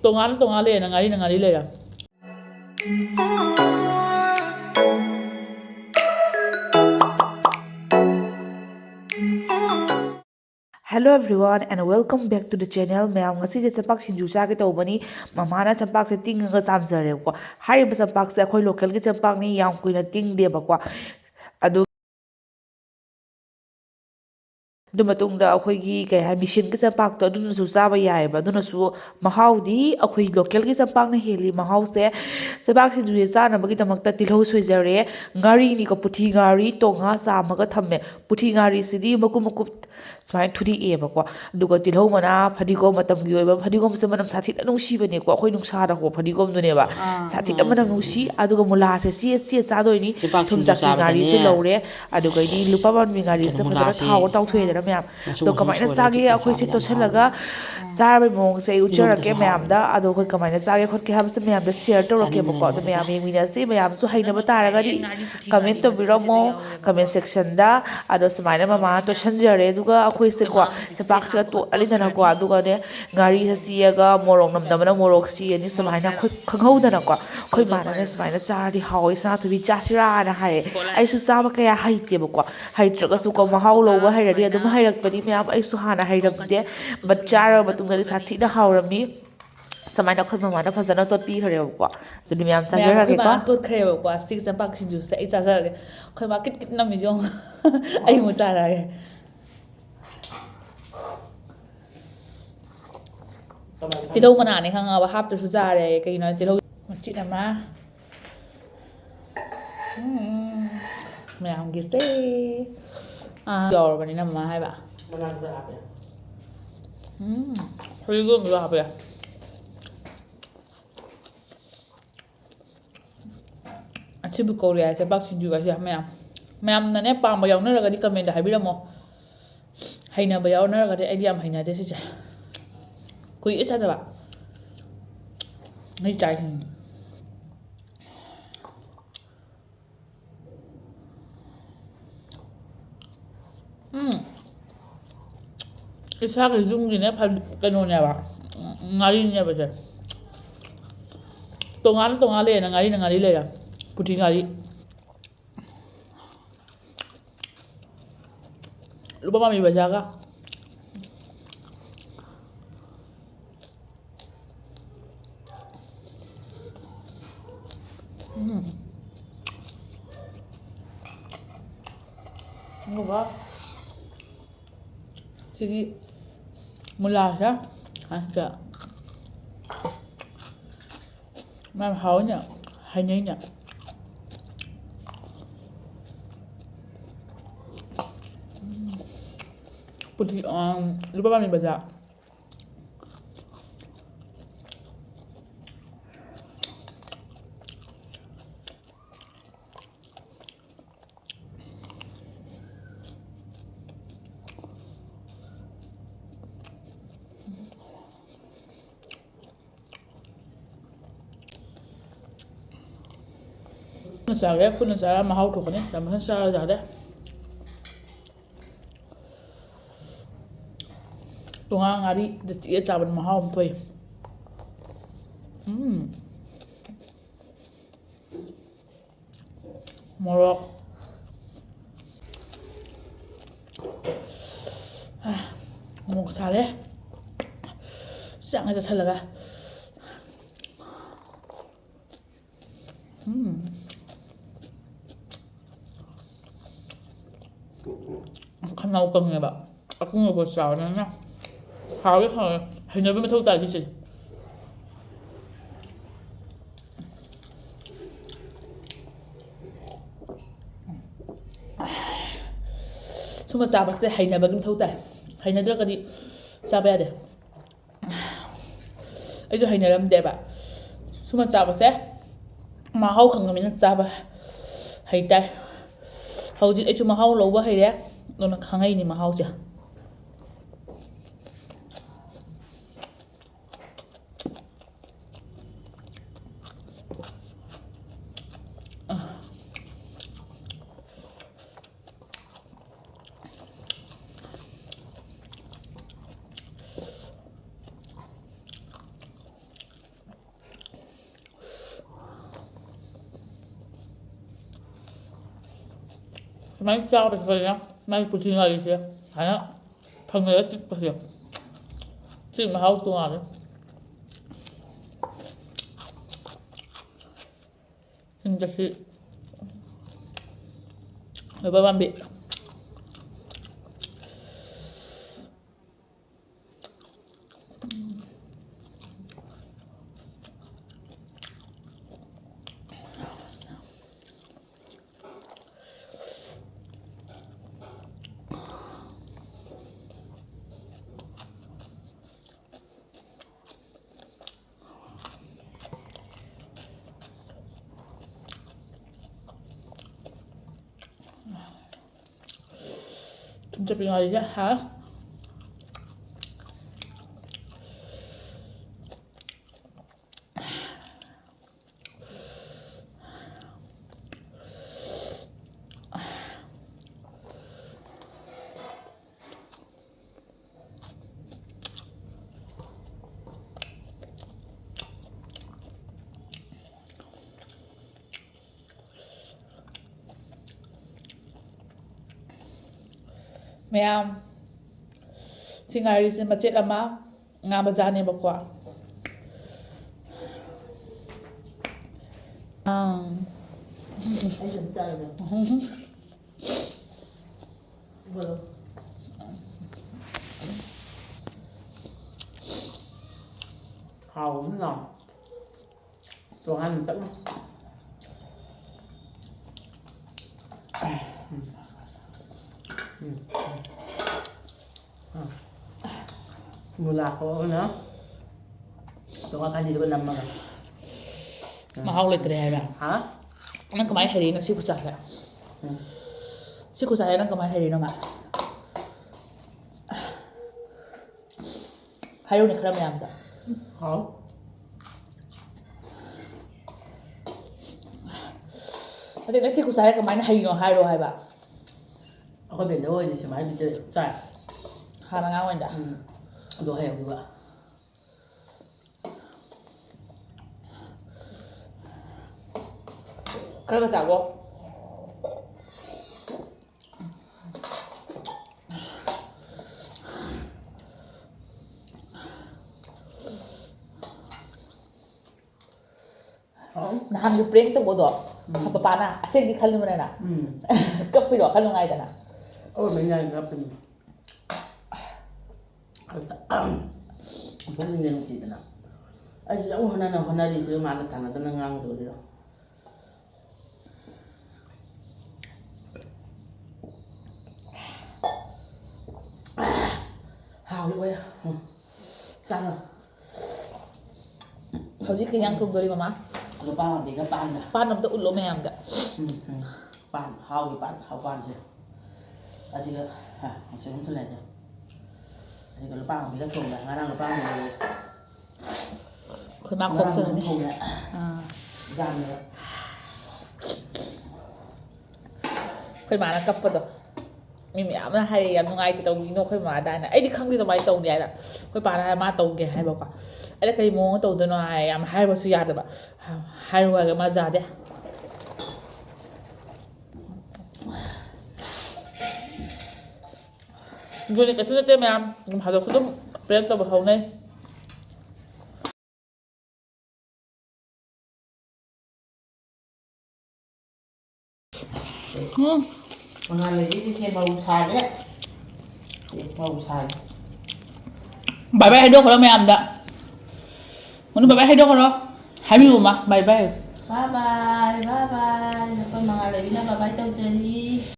ꯇꯣꯉꯥꯟ ꯂꯩꯔꯦꯅ ꯉꯥꯔꯤ ꯂꯩꯔꯦ Hello everyone and welcome back to the channel. ꯃꯌꯥꯝ ꯉꯁꯤꯁꯦ ꯆꯝꯄꯥꯛ ꯁꯤꯡꯖꯨ ꯆꯥꯒꯦ ꯇꯧꯕꯅꯤ. ꯃꯃꯥꯅ ꯆꯝꯄꯥꯛꯁꯦ ꯇꯤꯡꯉꯒ ꯆꯥꯝꯖꯔꯦꯕꯀꯣ. ꯍꯥꯏꯔꯤꯕ ꯆꯝꯄꯥꯛꯁꯦ ꯑꯩꯈꯣꯏ ꯂꯣꯀꯦꯜꯒꯤ ꯆꯝꯄꯥꯛꯅꯤ, ꯌꯥꯝ ꯀꯨꯏꯅ ꯇꯤꯡꯗꯦꯕꯀꯣ. ꯑꯗꯨ ꯃꯇꯨꯡꯗ ꯑꯩꯈꯣꯏꯒꯤ ꯃꯦꯆꯤꯟꯒꯤ ꯆꯝꯄꯥꯛꯇꯣ ꯑꯗꯨꯅꯁꯨ ꯆꯥꯕ ꯌꯥꯏꯑꯕ. ꯑꯗꯨꯅꯁꯨ ꯃꯍꯥꯎꯗꯤ ꯑꯩꯈꯣꯏ ꯂꯣꯀꯦꯜꯒꯤ ꯆꯝꯄꯥꯛꯅ ꯍꯦꯜꯂꯤ ꯃꯍꯥꯎꯁꯦ. ꯆꯝꯄꯥꯛ ꯁꯤꯡꯖꯨꯁꯦ ꯆꯥꯅꯕꯒꯤꯗꯃꯛꯇ ꯇꯤꯜꯍꯧ ꯁꯣꯏꯖꯔꯦ. ꯉꯥꯔꯤꯅꯤꯀꯣ, ꯄꯨꯊꯤ ꯉꯥꯔꯤ ꯇꯣꯡꯉꯥ ꯆꯥꯝꯃꯒ ꯊꯝꯃꯦ. ꯄꯨꯊꯤ ꯉꯥꯔꯤꯁꯤꯗꯤ ꯃꯀꯨꯞ ꯁꯨꯃꯥꯏꯅ ꯊꯨꯗꯦꯛꯑꯦꯕꯀꯣ. ꯑꯗꯨꯒ ꯇꯤꯜꯍꯧ ꯃꯅꯥ, ꯐꯗꯤꯒꯣꯝ, ꯃꯇꯝꯒꯤ ꯑꯣꯏꯕ ꯐꯗꯤꯒꯣꯝꯁꯦ ꯃꯅꯝ ꯁꯥꯊꯤꯅ ꯅꯨꯡꯁꯤꯕꯅꯦꯀꯣ. ꯑꯩꯈꯣꯏ ꯅꯨꯡꯁꯥꯗ ꯍꯧꯕ ꯐꯗꯤꯒꯣꯝꯗꯨꯅꯦꯕ. ꯁꯥꯊꯤꯅ ꯃꯅꯝ ꯅꯨꯡꯁꯤ. ꯑꯗꯨꯒ ꯃꯨꯂꯥꯁꯦ ꯆꯦ ꯆꯥꯗꯣꯏꯅꯤ. ꯊꯨꯝ ꯆꯥꯛꯄꯤ ꯉꯥꯔꯤꯁꯨ ꯂꯧꯔꯦ. ꯑꯗꯨꯒꯩꯗꯤ ꯂꯨꯄꯥ ꯃꯥꯟꯕꯤ ꯉꯥꯔꯤꯁꯤꯅ ꯐꯖꯅ ꯊꯥꯎꯗ ꯇꯥꯎꯊꯣꯛꯑꯦꯗꯅ ꯃꯌꯥꯝ. ꯑꯗꯣ ꯀꯃꯥꯏꯅ ꯆꯥꯒꯦ ꯑꯩꯈꯣꯏꯁꯦ ꯇꯣꯠꯁꯤꯜꯂꯒ ꯆꯥꯔꯕꯩ ꯃꯑꯣꯡꯁꯦ ꯑꯩ ꯎꯠꯆꯔꯛꯀꯦ ꯃꯌꯥꯝꯗ. ꯑꯗꯣ ꯑꯩꯈꯣꯏ ꯀꯃꯥꯏꯅ ꯆꯥꯒꯦ ꯈꯣꯠꯀꯦ ꯍꯥꯏꯕꯁꯦ ꯃꯌꯥꯝꯗ ꯁꯤꯌꯔ ꯇꯧꯔꯛꯀꯦꯕꯀꯣ. ꯑꯗꯣ ꯃꯌꯥꯝ ꯌꯦꯡꯃꯤꯟꯅꯁꯤ. ꯃꯌꯥꯝꯁꯨ ꯍꯩꯅꯕ ꯇꯥꯔꯒꯗꯤ ꯀꯃꯦꯟ ꯇꯧꯕꯤꯔꯝꯃꯣ ꯀꯃꯦꯟ ꯁꯦꯛꯁꯟꯗ. ꯑꯗꯣ ꯁꯨꯃꯥꯏꯅ ꯃꯃꯥꯅ ꯇꯣꯠꯁꯟꯖꯔꯦ. ꯑꯗꯨꯒ ꯑꯩꯈꯣꯏꯁꯦꯀꯣ ꯆꯄꯥꯛꯁꯤꯒ ꯇꯣꯠꯂꯅꯤꯗꯅꯀꯣ. ꯑꯗꯨꯒꯅꯦ ꯉꯥꯔꯤꯁꯦ ꯆꯤꯑꯒ ꯃꯣꯔꯣꯛ ꯅꯝꯗꯕꯅ ꯃꯣꯔꯣꯛ ꯆꯤꯑꯅꯤ. ꯁꯨꯃꯥꯏꯅ ꯑꯩꯈꯣꯏ ꯈꯪꯍꯧꯗꯅꯀꯣ ꯑꯩꯈꯣꯏ ꯃꯥꯅꯅꯦ ꯁꯨꯃꯥꯏꯅ ꯆꯥꯔꯗꯤ ꯍꯥꯎꯋꯤ ꯁꯅꯥꯊꯣꯏꯕꯤ ꯆꯥꯁꯤꯔꯥꯅ ꯍꯥꯏꯔꯦ. ꯑꯩꯁꯨ ꯆꯥꯕ ꯀꯌꯥ ꯍꯩꯇꯦꯕꯀꯣ. ꯍꯩꯇ꯭ꯔꯒꯁꯨꯀꯣ ꯃꯍꯥꯎ ꯂꯧꯕ ꯍꯩꯔꯗꯤ ꯑꯗꯨꯝ ꯍꯩꯔꯛꯄꯅꯤ ꯃꯌꯥꯝ. ꯑꯩꯁꯨ ꯍꯥꯟꯅ ꯍꯩꯔꯝꯗꯦ. ꯕꯠ ꯆꯥꯔꯕ ꯃꯇꯨꯡꯗꯗꯤ ꯁꯥꯊꯤꯅ ꯍꯥꯎꯔꯝꯃꯤ. ꯁꯨꯃꯥꯏꯅ ꯑꯩꯈꯣꯏ ꯃꯃꯥꯅ ꯐꯖꯅ ꯇꯣꯠꯄꯤꯈ꯭ꯔꯦꯕꯀꯣ. ꯑꯗꯨꯗꯤ ꯃꯌꯥꯝ ꯑꯩꯈꯣꯏ ꯆꯥꯖꯔꯒꯦꯀꯣ. ꯃꯥꯅ ꯇꯣꯠꯈ꯭ꯔꯦꯕꯀꯣ. ꯁꯤꯒꯤ ꯆꯝꯄꯥꯛ ꯁꯤꯡꯖꯨꯁꯦ ꯑꯩ ꯆꯥꯖꯔꯒꯦ. ꯑꯩꯈꯣꯏ ꯃꯥ ꯀꯤꯠ ꯅꯝꯃꯤꯁꯦ ꯌꯦꯡꯉꯣ. ꯑꯩ ꯑꯃꯨꯛ ꯆꯥꯔꯛꯑꯒꯦ. ꯇꯤꯜꯍꯧ ꯃꯅꯥꯅꯦ ꯈꯪꯉꯕ, ꯍꯥꯞꯇ꯭ꯔꯁꯨ ꯆꯥꯔꯦ. ꯀꯩꯒꯤꯅꯣ ꯇꯤꯜꯍꯧ ꯃꯆꯤꯠ ꯑꯃ. ꯃꯌꯥꯝꯒꯤꯁꯦ ꯌꯧꯔꯕꯅꯤꯅ ꯃꯃꯥ ꯍꯥꯏꯕ. ꯐꯗꯤꯒꯣꯝꯁꯨ ꯍꯥꯞꯄꯦ. ꯑꯁꯤꯕꯨ ꯀꯧꯔꯦ ꯍꯥꯏ ꯆꯝꯄꯥꯛ ꯁꯤꯡꯖꯨꯒꯁꯦ ꯃꯌꯥꯝꯅꯅꯦ ꯄꯥꯝꯕ ꯌꯥꯎꯅꯔꯒꯗꯤ ꯀꯃꯦꯟꯗ ꯍꯥꯏꯕꯤꯔꯝꯃꯣ. ꯍꯩꯅꯕ ꯌꯥꯎꯅꯔꯒꯗꯤ. ꯑꯩꯗꯤ ꯌꯥꯝ ꯍꯩꯅꯗꯦ ꯁꯤꯁꯦ. ꯀꯨꯏꯔꯦ ꯆꯥꯗꯕ. ꯅꯣꯏ ꯆꯥꯏꯁꯤꯡ ꯏꯁꯥꯒꯤ ꯌꯨꯝꯒꯤꯅꯦ ꯀꯩꯅꯣꯅꯦꯕ, ꯉꯥꯔꯤꯅꯦꯕꯁꯦ. ꯇꯣꯉꯥꯟ ꯂꯩꯔꯦꯅ ꯉꯥꯔꯤ ꯂꯩꯔꯦ. ꯄꯨꯊꯤ ꯉꯥꯔꯤ ꯂꯨꯄꯥ ꯃꯥꯟꯕꯤ ꯕꯖꯥꯔꯒ. ꯑꯗꯨꯒ ꯁꯤꯒꯤ ꯃꯨꯂꯥꯁꯦ ꯑꯁꯤꯗ ꯃꯌꯥꯝ ꯍꯥꯎꯏꯅꯦ, ꯍꯩꯅꯩꯅꯦ. ꯂꯨꯄꯥ ꯃꯥꯟꯕꯤ ꯕꯖꯥꯔ. ꯄꯨꯟꯅ ꯆꯥꯔ ꯃꯍꯥꯎ ꯊꯣꯛꯀꯅꯤ. ꯌꯥꯝ ꯆꯥꯔ ꯌꯥꯗꯦ. ꯇꯣꯉꯥꯟ ꯉꯥꯔꯤꯗ ꯆꯤꯛꯑ ꯆꯥꯕꯗ ꯃꯍꯥꯎ ꯑꯃ ꯊꯣꯛꯏ. ꯃꯣꯔꯣꯛ ꯁꯥꯔꯦ. ꯆꯥꯛꯅ ꯆꯥꯁꯜꯂꯒ. ꯈꯅꯥꯎ ꯀꯪꯉꯦꯕ. ꯑꯀꯪꯕ ꯆꯥꯕꯅꯤꯅ. ꯍꯥꯎꯋꯦ. ꯍꯩꯅꯕꯤ ꯃꯊꯧ ꯇꯥꯏ ꯁꯤꯁꯦ. ꯁꯨꯝꯕ ꯆꯥꯕꯁꯦ ꯍꯩꯅꯕꯒꯤ ꯃꯊꯧ ꯇꯥꯏ. ꯍꯩꯅꯗ꯭ꯔꯒꯗꯤ ꯆꯥꯕ ꯌꯥꯗꯦ. ꯑꯩꯁꯨ ꯍꯩꯅꯔꯝꯗꯦꯕ. ꯁꯨꯝꯕ ꯆꯥꯕꯁꯦ ꯃꯍꯥꯎ ꯈꯪꯉꯕꯅꯤꯅ ꯆꯥꯕ ꯍꯩꯇꯦ. ꯍꯧꯖꯤꯛ ꯑꯩꯁꯨ ꯃꯍꯥꯎ ꯂꯧꯕ ꯍꯩꯔꯦ. ꯑꯗꯨꯅ ꯈꯪꯉꯛꯏꯅꯤ ꯃꯍꯥꯎꯁꯦ. ꯁꯨꯃꯥꯏꯅ ꯆꯥꯕꯁꯤꯗ ꯃꯥꯒꯤ ꯄꯨꯟꯁꯤ ꯋꯥꯔꯤꯁꯦ ꯁꯨꯃꯥꯏꯅ ꯐꯪꯉꯒ ꯆꯤꯛꯄꯁꯦ ꯁꯤ ꯃꯍꯥꯎ ꯇꯣꯉꯥꯜꯂꯦ ꯆꯤꯡꯗꯁꯤ ꯂꯩꯕ ꯄꯥꯝꯕꯤ 진짜 빙하이지? 하? ꯃꯌꯥꯝ ꯁꯤ ꯉꯥꯔꯤꯁꯦ ꯃꯆꯦꯠ ꯑꯃ ꯉꯥ ꯕꯖꯥꯔꯅꯦꯕꯀꯣ Anh dần trời rồi. Vâng. Hào lắm nào. Đồ ăn mình tận. Mùa lạc có nữa. Đồ ăn gì được nằm mà. mahal letre hai ba Hả? nang kamay hari no si kuchaya si kuchaya nang kamay hari no ma hayo ni khara mayam da Hả? ade na si kuchaya kamay na hari no hayo hai ba Có biển đâu thì máy bị chơi chạy. ha na nga wanda Đồ heo như vậy. kaya ka jago nahan gi prank to bodo sa papa na asig di khalim na kapi do khalung ai da na Ôi mấy ngày gặp mình. Không có nhân gì nữa. Anh chỉ ông hôm nay đi chơi mà nó thằng nó ngang rồi đi đâu. Hào đi quay. Sao rồi? hojik kanyang thong dori mama Nó ba làm gì cái ban nè. pan nam to ulo mayam da Ban hào thì ban hào ban chứ. Anh chỉ là anh sẽ không thể làm được. Anh chỉ là ba làm gì cái thùng này, ngay đang là ba làm. เคยมาครบเสือนี่ Thùng này. อ่า Gan nữa. เคยมานะกับปะดอมีเมียมันให้ยังไงที่ตรงนี้โนเคยมาได้นะไอ้ดิครั้งที่ทำไมตรงเนี้ยน่ะเคยปาได้มาตรงแกให้บอกว่าไอ้เด็กไอ้โมงตรงตัวน้อยยามให้มาสุยาดแบบให้รวยกันมาจ่าเด้ดูนี่ก็ซื้อเต็มยามหาตัวคุณต้องเปลี่ยนตัวเขาเนี่ย Còn hai lấy đi thêm màu xài đấy. Màu xài. บายบายให้ด้วยคนละไม่อ่ำจ้ะมันบายบายให้ด้วยคนละให้ไม่รู้มาบายบาย Bye bye, bye bye. Con mga labi na bye bye tao, Jenny.